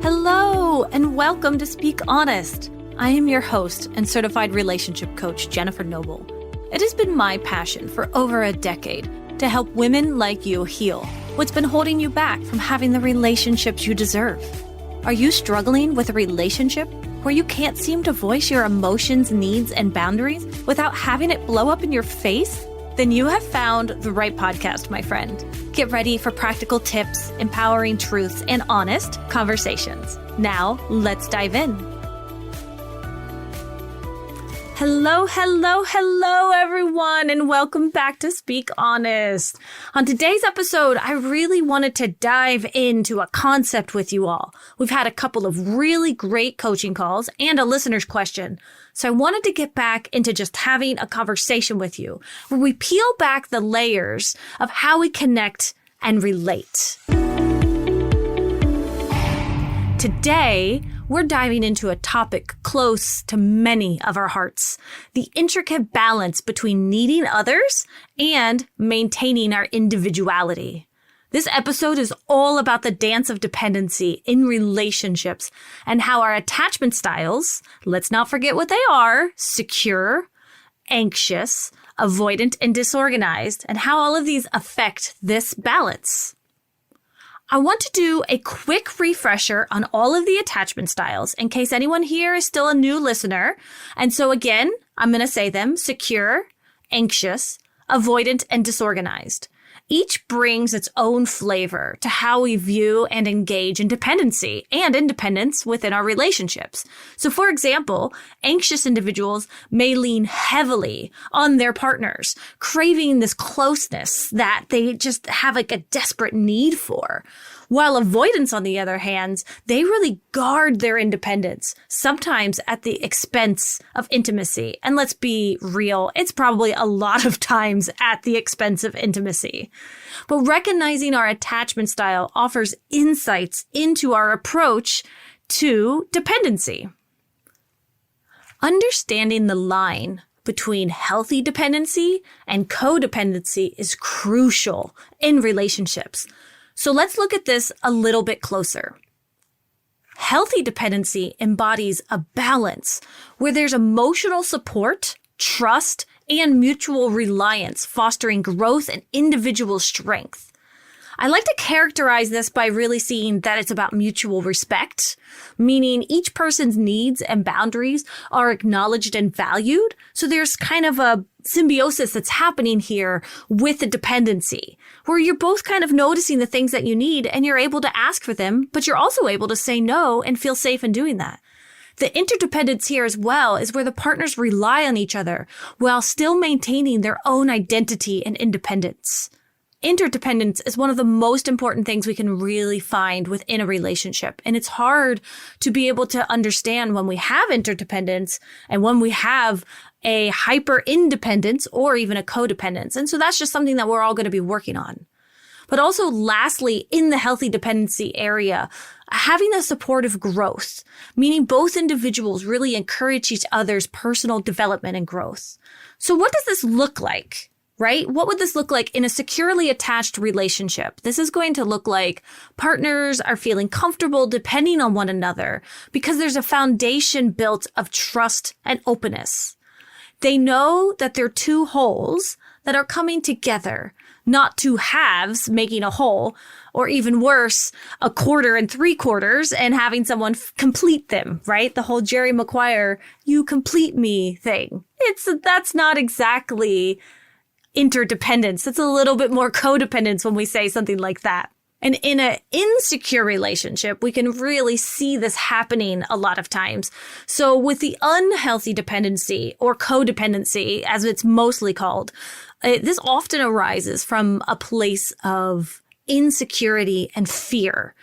Hello, and welcome to Speak Honest. I am your host and certified relationship coach, Jennifer Noble. It has been my passion for over a decade to help women like you heal what's been holding you back from having the relationships you deserve. Are you struggling with a relationship where you can't seem to voice your emotions, needs, and boundaries without having it blow up in your face? Then you have found the right podcast, my friend. Get ready for practical tips, empowering truths, and honest conversations. Now, let's dive in. Hello, everyone, and welcome back to Speak Honest. On today's episode, I really wanted to dive into a concept with you all. We've had a couple of really great coaching calls and a listener's question. So I wanted to get back into just having a conversation with you where we peel back the layers of how we connect and relate. Today, we're diving into a topic close to many of our hearts, the intricate balance between needing others and maintaining our individuality. This episode is all about the dance of dependency in relationships and how our attachment styles, let's not forget what they are, secure, anxious, avoidant, and disorganized, and how all of these affect this balance. I want to do a quick refresher on all of the attachment styles in case anyone here is still a new listener. And so again, I'm going to say them: secure, anxious, avoidant, and disorganized. Each brings its own flavor to how we view and engage in dependency and independence within our relationships. So for example, anxious individuals may lean heavily on their partners, craving this closeness that they just have like a desperate need for. While avoidance, on the other hand, they really guard their independence, sometimes at the expense of intimacy. And let's be real, it's probably a lot of times at the expense of intimacy. But recognizing our attachment style offers insights into our approach to dependency. Understanding the line between healthy dependency and codependency is crucial in relationships. So let's look at this a little bit closer. Healthy dependency embodies a balance where there's emotional support, trust, and mutual reliance, fostering growth and individual strength. I like to characterize this by really seeing that it's about mutual respect, meaning each person's needs and boundaries are acknowledged and valued. So there's kind of a symbiosis that's happening here with the dependency, where you're both kind of noticing the things that you need and you're able to ask for them, but you're also able to say no and feel safe in doing that. The interdependence here as well is where the partners rely on each other while still maintaining their own identity and independence. Interdependence is one of the most important things we can really find within a relationship. And it's hard to be able to understand when we have interdependence and when we have a hyper independence or even a codependence. And so that's just something that we're all going to be working on. But also lastly, in the healthy dependency area, having a supportive growth, meaning both individuals really encourage each other's personal development and growth. So what does this look like? Right? What would this look like in a securely attached relationship? This is going to look like partners are feeling comfortable depending on one another because there's a foundation built of trust and openness. They know that they're two wholes that are coming together, not two halves making a whole, or even worse, a quarter and three quarters and having someone complete them, right? The whole Jerry Maguire, you complete me thing. That's not exactly interdependence. It's a little bit more codependence when we say something like that. And in an insecure relationship, we can really see this happening a lot of times. So with the unhealthy dependency or codependency, as it's mostly called, this often arises from a place of insecurity and fear.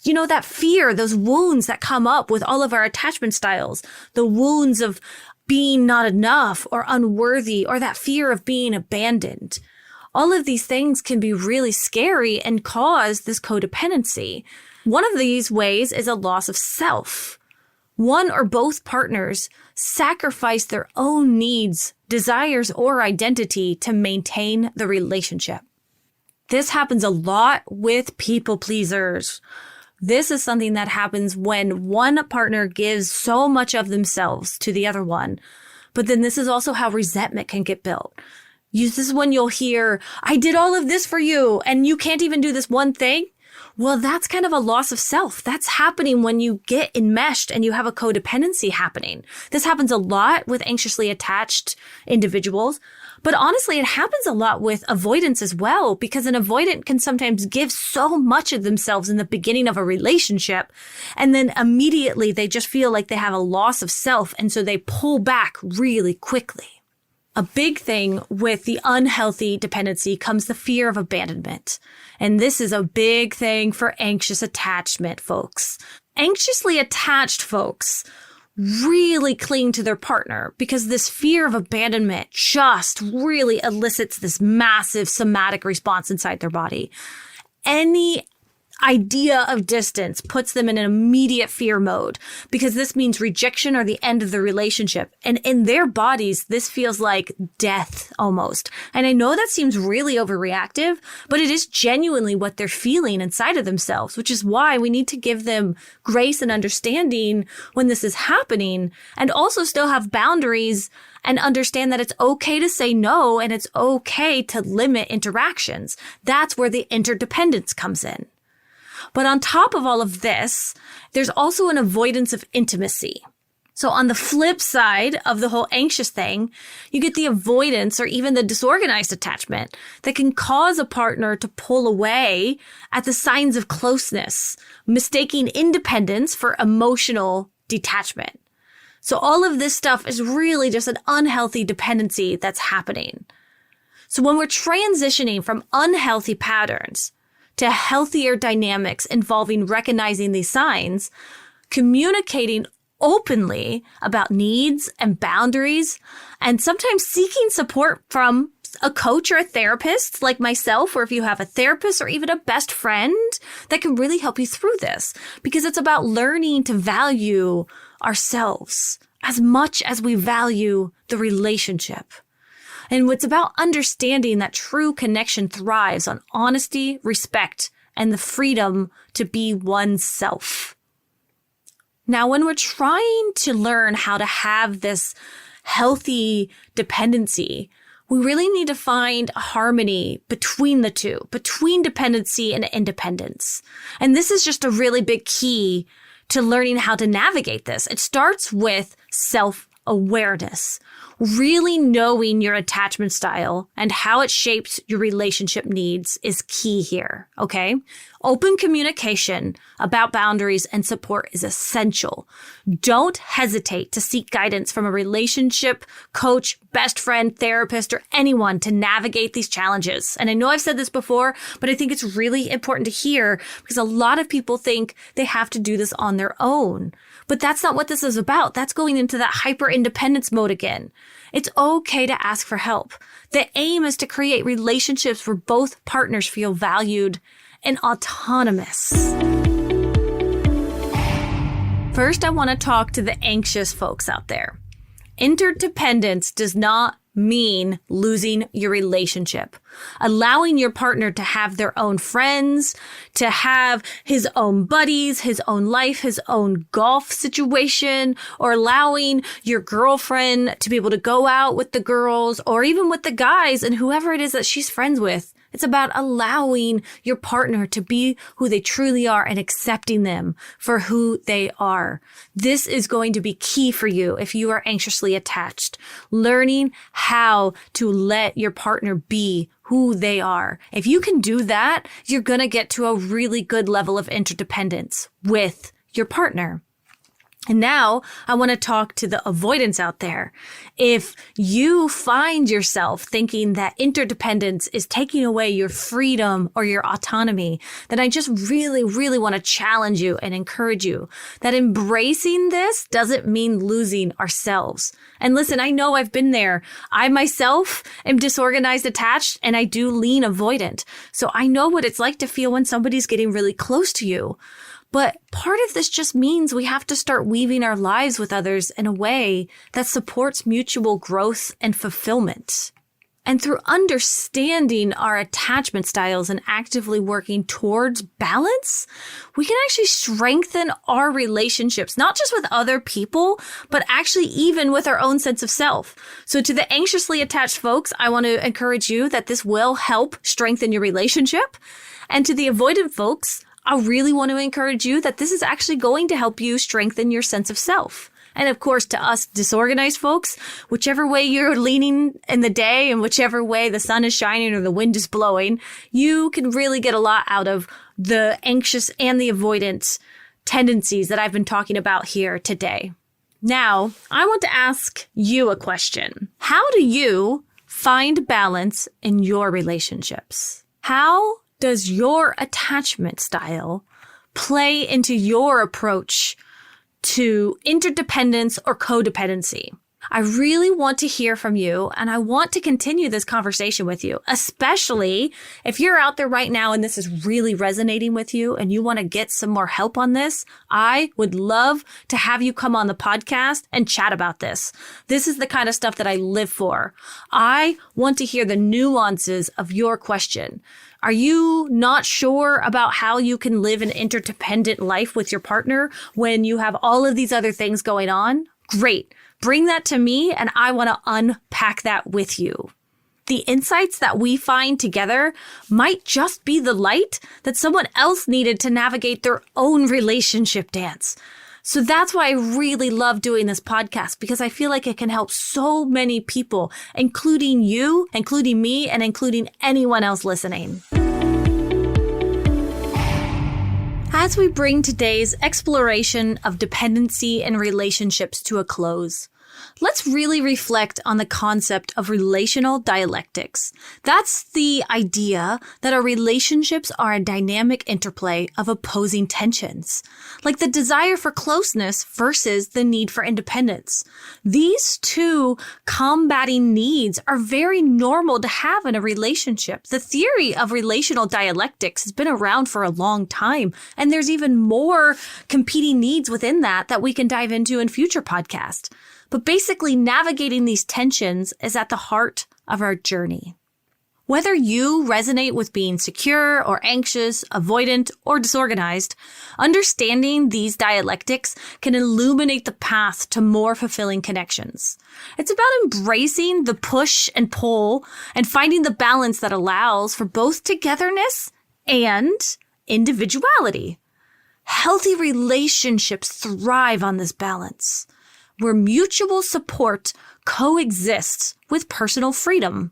You know, that fear, those wounds that come up with all of our attachment styles, the wounds of being not enough or unworthy, or that fear of being abandoned. All of these things can be really scary and cause this codependency. One of these ways is a loss of self. One or both partners sacrifice their own needs, desires, or identity to maintain the relationship. This happens a lot with people pleasers. This is something that happens when one partner gives so much of themselves to the other one. But then this is also how resentment can get built. This is when you'll hear, I did all of this for you and you can't even do this one thing. Well, that's kind of a loss of self. That's happening when you get enmeshed and you have a codependency happening. This happens a lot with anxiously attached individuals. But honestly, it happens a lot with avoidance as well, because an avoidant can sometimes give so much of themselves in the beginning of a relationship, and then immediately they just feel like they have a loss of self, and so they pull back really quickly. A big thing with the unhealthy dependency comes the fear of abandonment. And this is a big thing for anxious attachment folks. Anxiously attached folks really cling to their partner because this fear of abandonment just really elicits this massive somatic response inside their body. Any idea of distance puts them in an immediate fear mode because this means rejection or the end of the relationship. And in their bodies, this feels like death almost. And I know that seems really overreactive, but it is genuinely what they're feeling inside of themselves, which is why we need to give them grace and understanding when this is happening, and also still have boundaries and understand that it's okay to say no and it's okay to limit interactions. That's where the interdependence comes in. But on top of all of this, there's also an avoidance of intimacy. So on the flip side of the whole anxious thing, you get the avoidance or even the disorganized attachment that can cause a partner to pull away at the signs of closeness, mistaking independence for emotional detachment. So all of this stuff is really just an unhealthy dependency that's happening. So when we're transitioning from unhealthy patterns to healthier dynamics involving recognizing these signs, communicating openly about needs and boundaries, and sometimes seeking support from a coach or a therapist like myself, or if you have a therapist or even a best friend that can really help you through this, because it's about learning to value ourselves as much as we value the relationship. And it's about understanding that true connection thrives on honesty, respect, and the freedom to be oneself. Now, when we're trying to learn how to have this healthy dependency, we really need to find a harmony between the two, between dependency and independence. And this is just a really big key to learning how to navigate this. It starts with self-awareness. Really knowing your attachment style and how it shapes your relationship needs is key here, okay? Open communication about boundaries and support is essential. Don't hesitate to seek guidance from a relationship coach, best friend, therapist, or anyone to navigate these challenges. And I know I've said this before, but I think it's really important to hear because a lot of people think they have to do this on their own. But that's not what this is about. That's going into that hyper independence mode again. It's okay to ask for help. The aim is to create relationships where both partners feel valued and autonomous. First, I want to talk to the anxious folks out there. Interdependence does not mean losing your relationship. Allowing your partner to have their own friends, to have his own buddies, his own life, his own golf situation, or allowing your girlfriend to be able to go out with the girls or even with the guys and whoever it is that she's friends with. It's about allowing your partner to be who they truly are and accepting them for who they are. This is going to be key for you if you are anxiously attached. Learning how to let your partner be who they are. If you can do that, you're going to get to a really good level of interdependence with your partner. And now I want to talk to the avoidance out there. If you find yourself thinking that interdependence is taking away your freedom or your autonomy, then I just really, really want to challenge you and encourage you that embracing this doesn't mean losing ourselves. And listen, I know I've been there. I myself am disorganized attached and I do lean avoidant. So I know what it's like to feel when somebody's getting really close to you. But part of this just means we have to start weaving our lives with others in a way that supports mutual growth and fulfillment. And through understanding our attachment styles and actively working towards balance, we can actually strengthen our relationships, not just with other people, but actually even with our own sense of self. So to the anxiously attached folks, I want to encourage you that this will help strengthen your relationship. And to the avoidant folks, I really want to encourage you that this is actually going to help you strengthen your sense of self. And of course, to us disorganized folks, whichever way you're leaning in the day and whichever way the sun is shining or the wind is blowing, you can really get a lot out of the anxious and the avoidant tendencies that I've been talking about here today. Now, I want to ask you a question. How do you find balance in your relationships? How does your attachment style play into your approach to interdependence or codependency? I really want to hear from you, and I want to continue this conversation with you, especially if you're out there right now and this is really resonating with you and you want to get some more help on this. I would love to have you come on the podcast and chat about this. This is the kind of stuff that I live for. I want to hear the nuances of your question. Are you not sure about how you can live an interdependent life with your partner when you have all of these other things going on? Great. Bring that to me and I want to unpack that with you. The insights that we find together might just be the light that someone else needed to navigate their own relationship dance. So that's why I really love doing this podcast, because I feel like it can help so many people, including you, including me, and including anyone else listening. As we bring today's exploration of dependency and relationships to a close, let's really reflect on the concept of relational dialectics. That's the idea that our relationships are a dynamic interplay of opposing tensions, like the desire for closeness versus the need for independence. These two combating needs are very normal to have in a relationship. The theory of relational dialectics has been around for a long time, and there's even more competing needs within that we can dive into in future podcasts. But basically, navigating these tensions is at the heart of our journey. Whether you resonate with being secure or anxious, avoidant, or disorganized, understanding these dialectics can illuminate the path to more fulfilling connections. It's about embracing the push and pull and finding the balance that allows for both togetherness and individuality. Healthy relationships thrive on this balance, where mutual support coexists with personal freedom.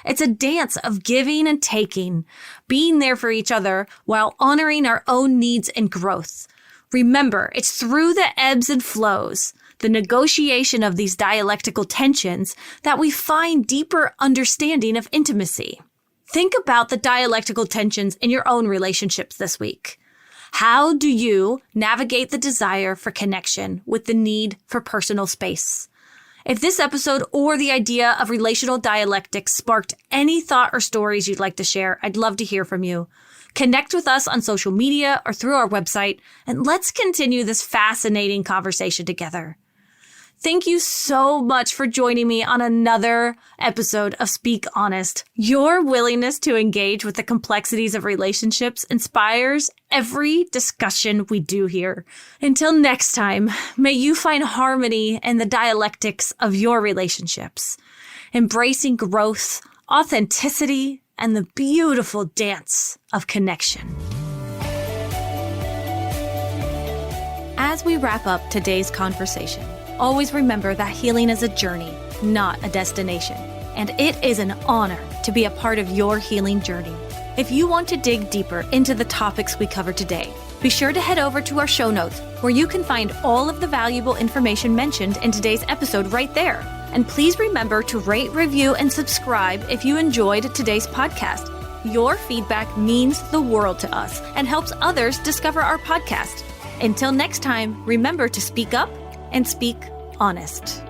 It's a dance of giving and taking, being there for each other while honoring our own needs and growth. Remember, it's through the ebbs and flows, the negotiation of these dialectical tensions, that we find deeper understanding of intimacy. Think about the dialectical tensions in your own relationships this week. How do you navigate the desire for connection with the need for personal space? If this episode or the idea of relational dialectics sparked any thought or stories you'd like to share, I'd love to hear from you. Connect with us on social media or through our website, and let's continue this fascinating conversation together. Thank you so much for joining me on another episode of Speak Honest. Your willingness to engage with the complexities of relationships inspires every discussion we do here. Until next time, may you find harmony in the dialectics of your relationships, embracing growth, authenticity, and the beautiful dance of connection. As we wrap up today's conversation, always remember that healing is a journey, not a destination. And it is an honor to be a part of your healing journey. If you want to dig deeper into the topics we covered today, be sure to head over to our show notes, where you can find all of the valuable information mentioned in today's episode right there. And please remember to rate, review, and subscribe if you enjoyed today's podcast. Your feedback means the world to us and helps others discover our podcast. Until next time, remember to speak up and speak honest.